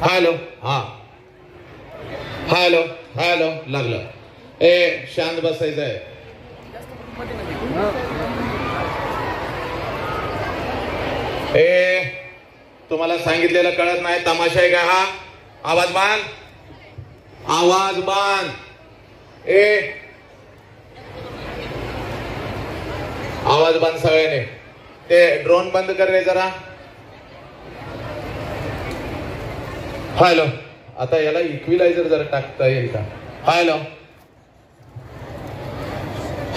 Hello हा hello hello लागलं. ए शांत बसायचं आहे. ए तुम्हाला सांगितलेलं कळत नाही. तमाशा आहे का हा? आवाज बांध, आवाज बांध. ए आवाज बंद सगळ्याने. ते ड्रोन बंद कर रे जरा. हॅलो आता याला इक्विलायझर जरा टाकता येईल का? Hello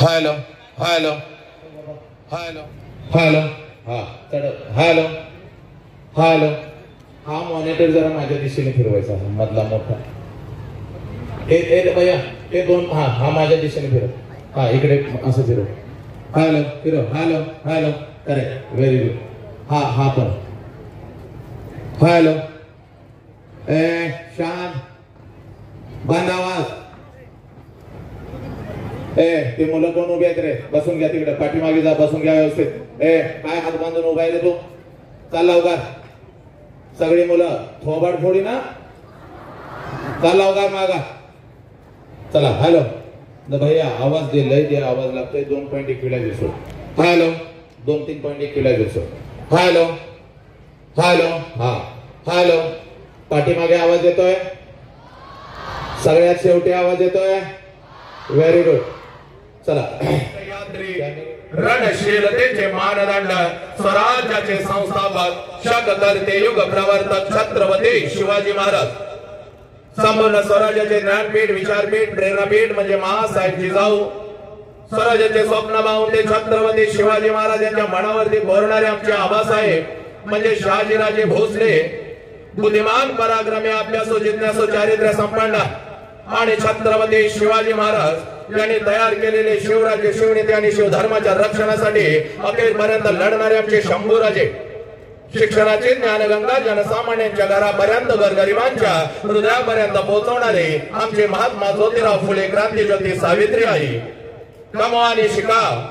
hello hello hello hello हा चढ. हॅलो हॅलो हा मॉनिटर जरा माझ्या दिशेने फिरवायचा मधला मोठा. ए भैया ते दोन हा हा माझ्या दिशेने फिरव. हा इकडे असं फिरव. हॅलो फिरव. Hello hello correct very good. हा हा पण हॅलो. ए शांत बंद आवाज. ए ते मुलं कोण उभे आहेत रे? बसून घ्या तिकडे पाठीमागे जा. बसून घ्या व्यवस्थित. ए काय हात बांधून उभा आहे रे तू? चाल लवकर. सगळी मुलं थोबाड फोडी ना. चाल लवकर मागा. चला हॅलो भैया आवाज दे. लय दे आवाज लागतोय. 2 पॉइंट इक्विलायझर सोड. हॅलो 2-3 पॉइंट इक्विलायझर सोड. हॅलो हॅलो हा हॅलो. पाठीमागे आवाज येतोय. सगळ्यात शेवटी आवाज येतोय. Very good. चला. रणशीलतेचे मानदंड स्वराज्याचे संस्थापक शककर्ते युग प्रवर्तक छत्रपती शिवाजी महाराज. संपूर्ण स्वराज्याचे ज्ञानपीठ विचारपीठ प्रेरणापीठ म्हणजे महासाहेब जिजाऊ. स्वराज्याचे स्वप्न पाहून ते छत्रपती शिवाजी महाराज यांच्या मनावरती कोरणारे आमचे आबासाहेब म्हणजे शहाजीराजे भोसले. बुद्धिमान पराक्रमी अभ्यासू जिज्ञासू चारित्र्य संपन्न आणि छत्रपती शिवाजी महाराज यांनी तयार केलेले शिवराज्य शिवनीती आणि शिवधर्माच्या रक्षणासाठी अखेरपर्यंत लढणारे आमचे शंभूराजे. शिक्षणाची ज्ञानगंगा जनसामान्यांच्या घरापर्यंत गरगरिबांच्या हृदयापर्यंत पोहोचवणारे आमचे महात्मा ज्योतिराव फुले क्रांतीज्योती सावित्री आई. कमवा आणि शिका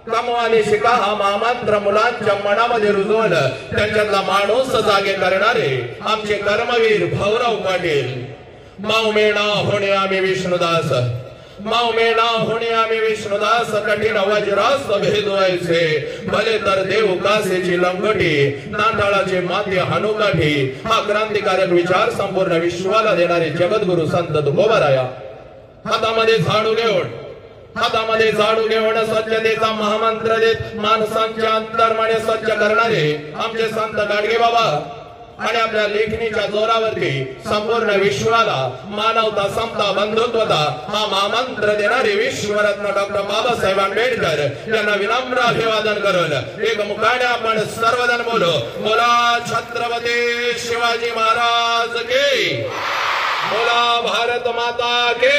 कमवा आणि शिका हा महामंत्र मुलांच्या मनामध्ये रुजवलं त्यांच्यातला माणूस जागे करणारे आमचे कर्मवीर भाऊराव पाटील. माऊमेणा होणे आम्ही विष्णुदास माऊमेणा होणे आम्ही विष्णुदास. कठीण वज्रास भेदवायचे भले तर देव कासेची लंगटी नांदाळाचे माते हनुकाठी. हा क्रांतिकारक विचार संपूर्ण विश्वाला देणारे जगद्गुरु संत तुकोबाराया. हातामध्ये झाडू घेऊन स्वच्छतेचा महामंत्र देत माणसांच्या अंतर्मने स्वच्छ करणारे आमचे संत गाडगे बाबा आणि आपल्या लेखणीच्या जोरावरती संपूर्ण विश्वाला मानवता समता बंधुत्वता हा महामंत्र देणारे विश्वरत्न डॉक्टर बाबासाहेब आंबेडकर यांना विनम्र अभिवादन करून एक मुखाने आपण सर्वजण बोलो. बोला छत्रपती शिवाजी महाराज की. बोला भारत माता की.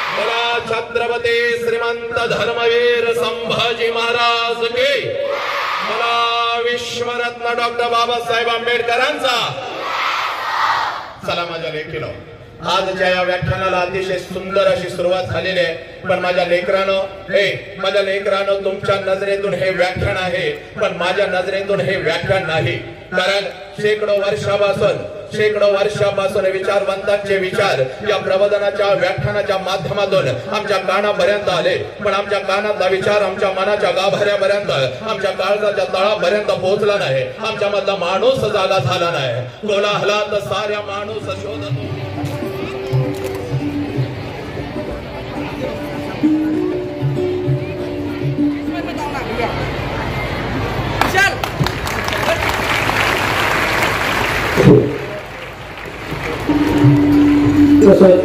बोला छत्रपती श्रीमंत धर्मवीर संभाजी महाराज की. बोला विश्वरत्न डॉक्टर बाबासाहेब आंबेडकरांचा. चला माझ्या लेखीनो आजच्या या व्याख्यानाला अतिशय सुंदर अशी सुरुवात झालेली आहे. पण माझ्या लेकरानं तुमच्या नजरेतून हे व्याख्यान आहे पण माझ्या नजरेतून हे व्याख्यान नाही. कारण शेकडो वर्षापासून विचारवंतांचे विचार या प्रबोधनाच्या व्याख्यानाच्या माध्यमातून आमच्या कानापर्यंत आले. पण आमच्या कानातला विचार आमच्या मनाच्या गाभाऱ्यापर्यंत आमच्या काळजाच्या तळापर्यंत पोहोचला नाही. आमच्या मधला माणूस जागा झाला नाही. कोलाहलात साऱ्या माणूस शोधतो.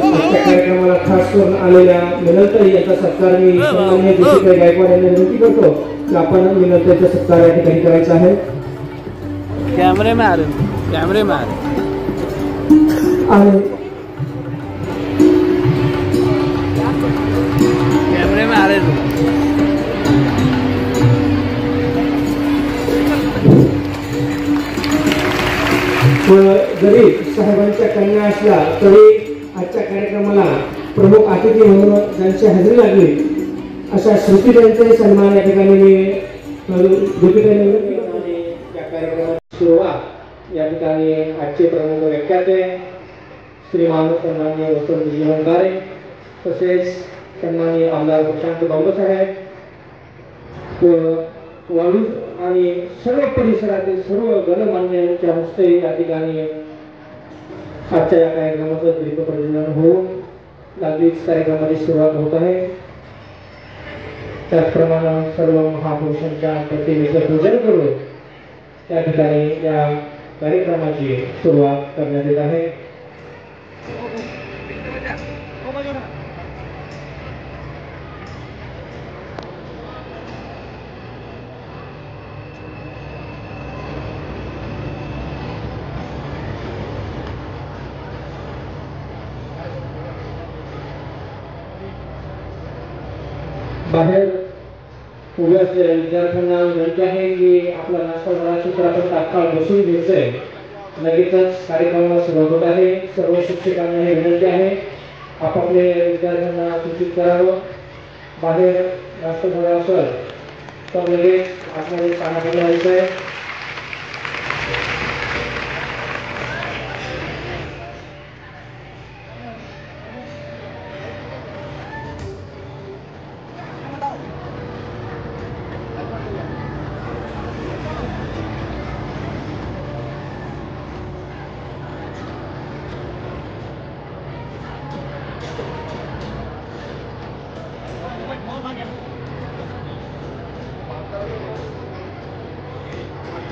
आजच्या कार्यक्रमाला खास करून आलेल्या मिनलताई यांचा सत्कार मी सन्माननीय ज्योतिताई गायकवाड यांना विनंती करतो की आपण मिनलताईचा सत्कार या ठिकाणी करायचा आहे. कैमरे में आ रहे जरी साहेबांच्या कन्या असल्या तरी आजच्या कार्यक्रमाला प्रमुख अतिथी म्हणून ज्यांची हजेरी लागली अशा श्रुतीताईंचे सन्मान या ठिकाणी मी ज्योतिताईंना विनंती करतो. या कार्यक्रमाची सुरुवात या ठिकाणी आजचे प्रमुख व्याख्याते श्रीमान सन्माननीय वसंतजी हंगारे, तसेच सन्माननीय आमदार प्रशांत बाबासाहेब व वाळूज आणि सर्व परिसरातील सर्व गणमान्यांच्या हस्ते या ठिकाणी आजच्या या कार्यक्रमाचं दीपप्रज्वलन होऊन लागलीच कार्यक्रमाची सुरुवात होत आहे. त्याचप्रमाणे सर्व महापुरुषांच्या प्रतिमेचं पूजन करून त्या ठिकाणी या कार्यक्रमाची सुरुवात करण्यात येत आहे. बाहेर उभे असलेल्या विद्यार्थ्यांना विनंती आहे की आपला नाश्ता झाल्याची तर आपण तात्काळ बसून घ्यायचंय. लगेचच कार्यक्रमाला सुरुवात होत आहे. सर्व शिक्षकांना हे विनंती आहे आपापले विद्यार्थ्यांना सूचित करावं. बाहेर नाश्ता झाला असेल तर लगेच आतमध्ये पाण्यामध्ये जायचंय.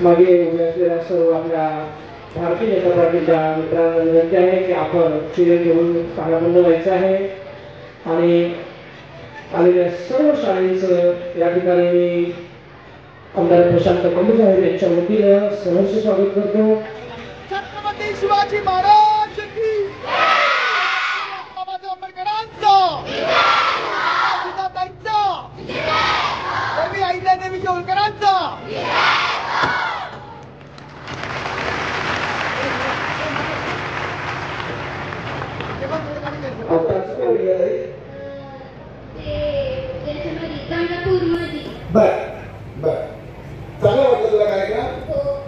मागे उभे असलेल्या सर्व आपल्या भारतीय जनता पार्टीच्या मित्रांना विनंती आहे की आपण शिरे घेऊन स्थानाबंद व्हायचं आहे. आणि आलेल्या सर्व शाळेचं या ठिकाणी मी आमदार प्रशांत बाबासाहेब यांच्या वतीनं सहर्ष स्वागत करतो. छत्रपती शिवाजी महाराज की बाबासाहेब आंबेडकरांचं देवी आईल्या देवीच्या होळकरांचं बर बर चांगला वाटलं तुला कार्यक्रम?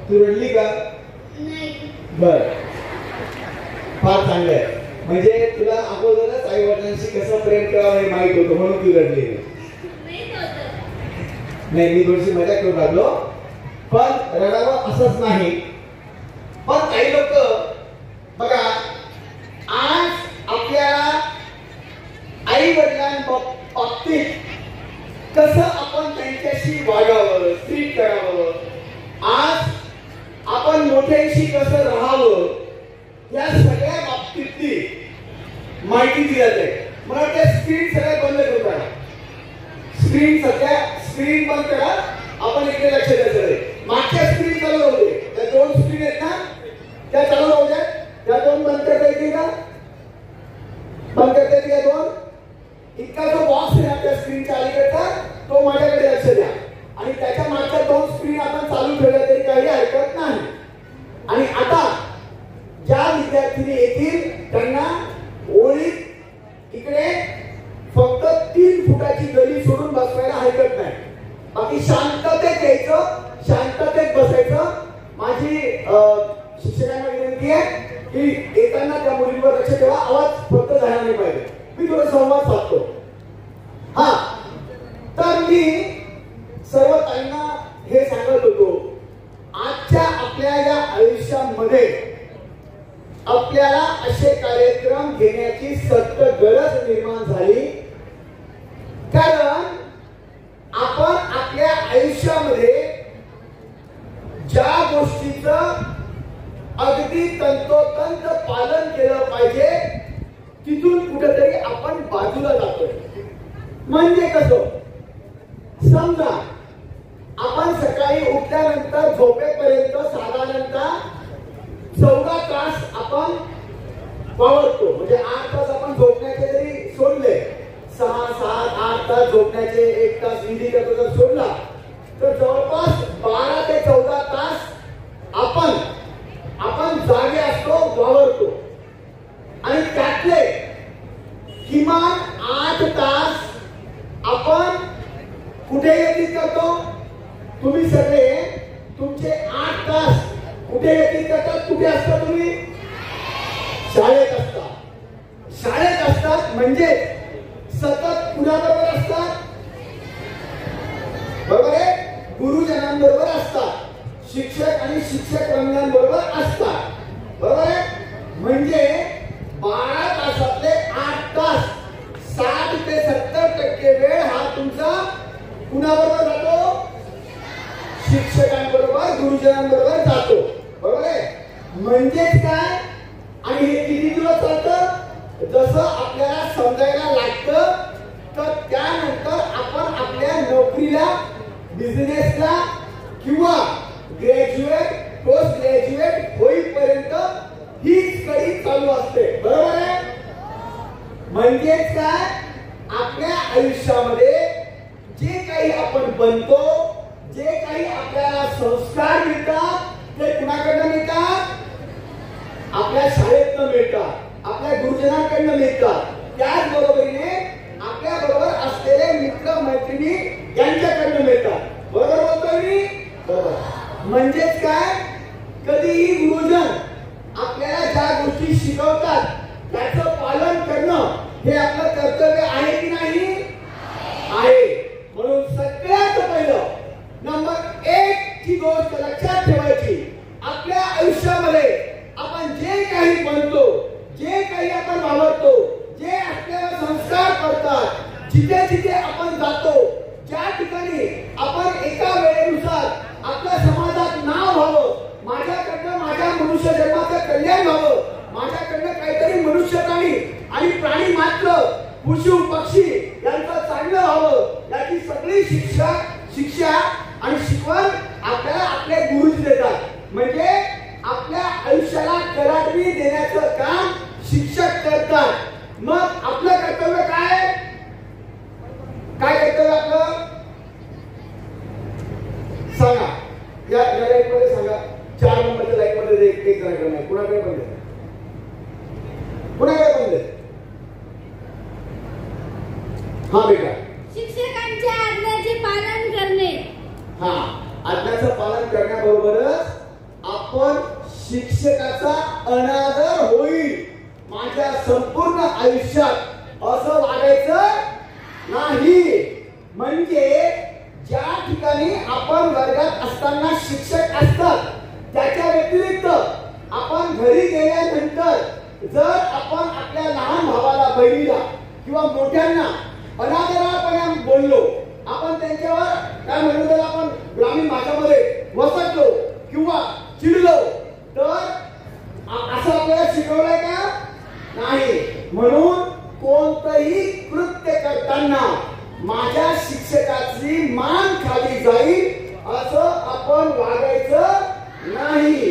तू रडली का? बर फार चांगलं आहे. म्हणजे तुला अगोदरच आई वडिलांशी कसं प्रेम करावं हे माहित होतं म्हणून तू रडली नाही. मी थोडीशी मजा करून लागलो. पण रडावं असंच नाही. पण काही लोक बघा आज आपल्याला आई वडिलांबाबतीत कसं आपण त्यांच्याशी वागावं, ट्रीट करावं, आज आपण मोठ्यांशी कसं राहावं या सगळ्या बाबतीतली माहिती दिली जाते. मला त्या स्क्रीन सगळ्या बंद करा. स्क्रीन बंद करा. आपण इकडे लक्ष द्यायचं. मागच्या स्क्रीन चालू राहू दे. त्या दोन स्क्रीन आहेत ना त्या चालू राहू द्या. त्या दोन बंद करता येतील का? बंद करता येतील का दोन? इतका जो बॉक्स आहे आपल्या स्क्रीनच्या अलीकडचा तो माझ्याकडे लक्ष द्या. आणि त्याच्या मागच्या दोन स्क्रीन आपण चालू ठेवल्या तरी काही हरकत नाही. आणि आता ज्या विद्यार्थी येतील त्यांना ओळीत इकडे फक्त 3 फुटाची गली सोडून बसवायला हरकत नाही. बाकी शांततेत यायचं, शांततेत बसायचं. माझी शिक्षकांना विनंती आहे की येताना त्या मुलींवर लक्ष ठेवा. आवाज फक्त झाला नाही पाहिजे. मी थोडं संवाद साधतो. हा तर मी सर्व ताईंना हे सांगत होतो आजच्या आपल्या या आयुष्यामध्ये आपल्याला असे कार्यक्रम घेण्याची सक्त गरज निर्माण झाली. कारण आपण आपल्या आयुष्यामध्ये ज्या गोष्टीचं अगदी तंतोतंत पालन केलं पाहिजे तिथून कुठेतरी आपण बाजूला जातोय. म्हणजे कसं? समजा आपण सकाळी उठल्यानंतर झोपेपर्यंत साधारणतः 14 तास आपण वावरतो. म्हणजे 8 तास आपण झोपण्याचे जरी सोडले, 6, 7, 8 तास झोपण्याचे 1 तास विधी करतो जर सोडला तर जवळपास 12 ते 14 तास आपण जागे असतो, वावरतो. आणि त्यातले किमान 8 तास आपण कुठे व्यतीत करतो? तुम्ही सगळे तुमचे 8 तास कुठे कुठे व्यतीत करतात? कुठे असता तुम्ही? शाळेत असता. शाळेत असतात म्हणजे सतत कुणाबरोबर असतात? बरोबर आहे, गुरुजनांबरोबर असतात, शिक्षक आणि शिक्षक वर्गांबरोबर असतात. बरोबर आहे, म्हणजे 12 तासातले 8 तास 60 ते 70% वेळ हा तुमचा कुणाबरोबर जातो? शिक्षकांबरोबर, गुरुजनांबरोबर जातो. बरोबर आहे, म्हणजेच काय? आणि हे किती दिवस चालतं? जसं आपल्याला समजायला लागतं तर त्यानंतर आपण आपल्या नोकरीला, बिझनेसला किंवा ग्रॅज्युएट, पोस्ट ग्रॅज्युएट होईपर्यंत हीच कडी चालू असते. बरोबर आहे, म्हणजेच काय? आपल्या आयुष्यामध्ये जे काही आपण बनतो, जे काही आपल्याला संस्कार मिळतात ते कुणाकडनं मिळतात? आपल्या शाळेतनं मिळतात, आपल्या गुरुजनांकडनं मिळतात. त्याचबरोबरीने आपल्या बरोबर असलेले मित्र मैत्रिणी यांच्याकडनं मिळतात. बरोबर बोलतोय मी? बरोबर. म्हणजेच काय? कधीही गुरुजन आपल्याला ज्या गोष्टी शिकवतात त्याचं पालन करणं हे आपलं कर्तव्य आहे की नाही? आहे. म्हणून सगळ्यात पहिलं नंबर 1 ची गोष्ट लक्षात ठेवायची, आपल्या आयुष्यामध्ये आपण जे काही बनतो, जे काही आपण वावरतो, जे आपल्याला संस्कार करतात, जिथे जिथे आपण जातो, ज्या ठिकाणी आपण एका वेळेनुसार आपल्या समाजात नाव व्हावं, माझ्याकडनं माझ्या मनुष्य जन्माचं कल्याण व्हावं, माझ्याकडनं काहीतरी मनुष्य प्राणी आणि प्राणी मात्र, पशु पक्षी यांचं चांगलं व्हावं, याची सगळी शिक्षा आणि शिकवण आपल्याला आपले गुरुजी देतात. म्हणजे आपल्या आयुष्याला कलाटणी देण्याचं काम शिक्षक करतात. मग आपलं कर्तव्य काय? काय कर्तव्य आपलं? सांगा, या लाईन मध्ये सांगा. 4 नंबरच्या लाईन मध्ये एक जणांकडे नाही, कुणाकडे पण दे, कुणाकडे पण दे. हा बेटा, शिक्षकांच्या आज्ञेचे पालन करणे. हा, आज्ञेचं पालन करण्याबरोबरच आपण शिक्षकाचा अनादर होईल माझ्या संपूर्ण आयुष्यात असं वागायचं नाही. म्हणजे ज्या ठिकाणी आपण वर्गात असताना शिक्षक असतात त्याच्या व्यतिरिक्त आपण घरी गेल्यानंतर जर आपण आपल्या लहान भावाला, बहिणीला किंवा मोठ्यांना अनादरपणे बोललो, आपण त्यांच्यावर काय म्हणू त्याला आपण ग्रामीण भाषेमध्ये वसकलो किंवा चिडलो, तर असं आपल्याला शिकवलंय का? नाही. म्हणून कोणतंही कृत्य करताना माझ्या शिक्षकाची मान खाली जाईल असं आपण वागायचं नाही.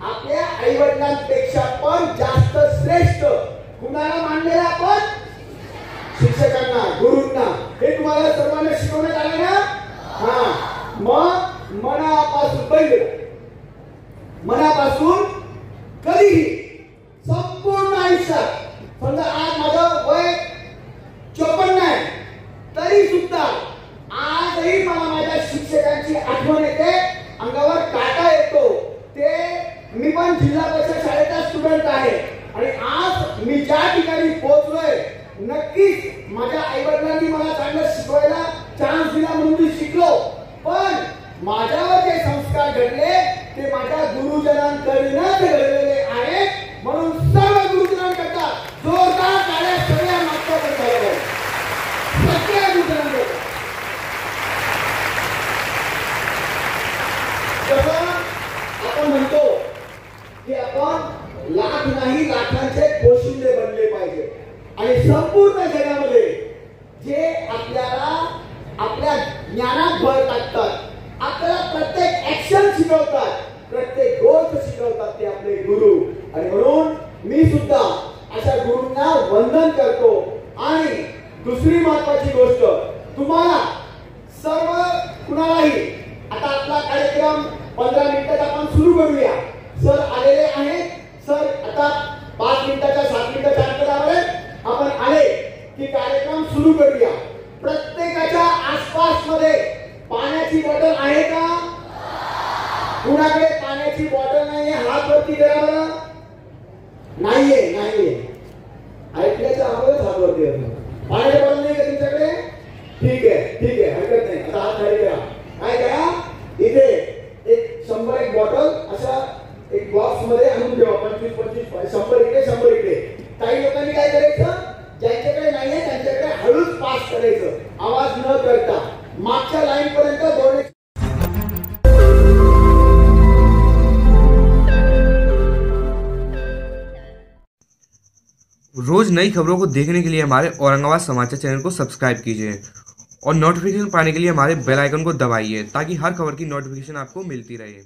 आपल्या आई वडिलांपेक्षा पण जास्त श्रेष्ठ कुणाला मानलेलं आपण? शिक्षकांना, गुरूंना. हे तुम्हाला सर्वांना शिकवण्यात आले ना? हा. मग मनापासून कधीही संपूर्ण आयुष्यात, समजा आज माझं वय 54 आहे तरी सुद्धा आजही मला माझ्या शिक्षकांची आठवण येते, अंगावर काटा येतो. ते मी पण जिल्हा परिषद शाळेचा स्टुडंट आहे आणि आज मी ज्या ठिकाणी पोहोचलोय नक्कीच माझ्या आई वडिलांनी मला चांगलं शिकवायला चान्स दिला म्हणून मी शिकलो. पण माझ्यावर जे संस्कार घडले ते माझ्या गुरुजनांकडूनच घडलेले आहेत. म्हणून सर्व गुरुजनांकरता जोरदार टाळ्या सगळ्या मागच्या पडतात. सगळ्या गुरुजनांकडे जसं आपण म्हणतो की आपण लाख नाही लाखांचे पोशिंदे बनले पाहिजे. आणि संपूर्ण जगामध्ये जे आपल्याला आपल्या ज्ञानात भर टाकतात, आपल्याला प्रत्येक ऍक्शन शिकवतात, प्रत्येक गोष्ट शिकवतात, ते आपले गुरु. आणि म्हणून मी सुद्धा अशा गुरूंना वंदन करतो. आणि दुसरी महत्वाची गोष्ट, तुम्हाला सर्व कुणालाही आता आपला कार्यक्रम 15 मिनिटात आपण सुरू करूया. सर आलेले आहेत. सर आता 5 मिनिटाच्या 7 मिनिटाच्या अंतरावर आपण आले की कार्यक्रम सुरू करूया. प्रत्येकाच्या आसपास मध्ये पाण्याची बॉटल आहे का? कुणाकडे पाण्याची पाण्याची बॉटल नाहीये, हात वरती करा बरं. नाहीये नाहीये, ऐकल्याच्या अगोदरच हात वरती करा. पाण्याची बॉटल नाही का तुमच्याकडे? ठीक आहे हरकत नाही. आता हात खाली करा. काय करा, इथे एक 100 एक बॉटल अशा एक बॉक्स मध्ये आणून ठेवा. 25-25 100 इकडे 100 इकडे. काही लोकांनी काय करायचं, ज्यांच्याकडे नाहीये त्यांच्याकडे हळूच पास करायचं, आवाज न करता मागच्या लाईन पर्यंत दौडणे. रोज नई खबरों को देखने के लिए हमारे औरंगाबाद समाचार चैनल को सब्सक्राइब कीजिए और नोटिफिकेशन पाने के लिए हमारे बेल आइकन को दबाइए ताकि हर खबर की नोटिफिकेशन आपको मिलती रहे.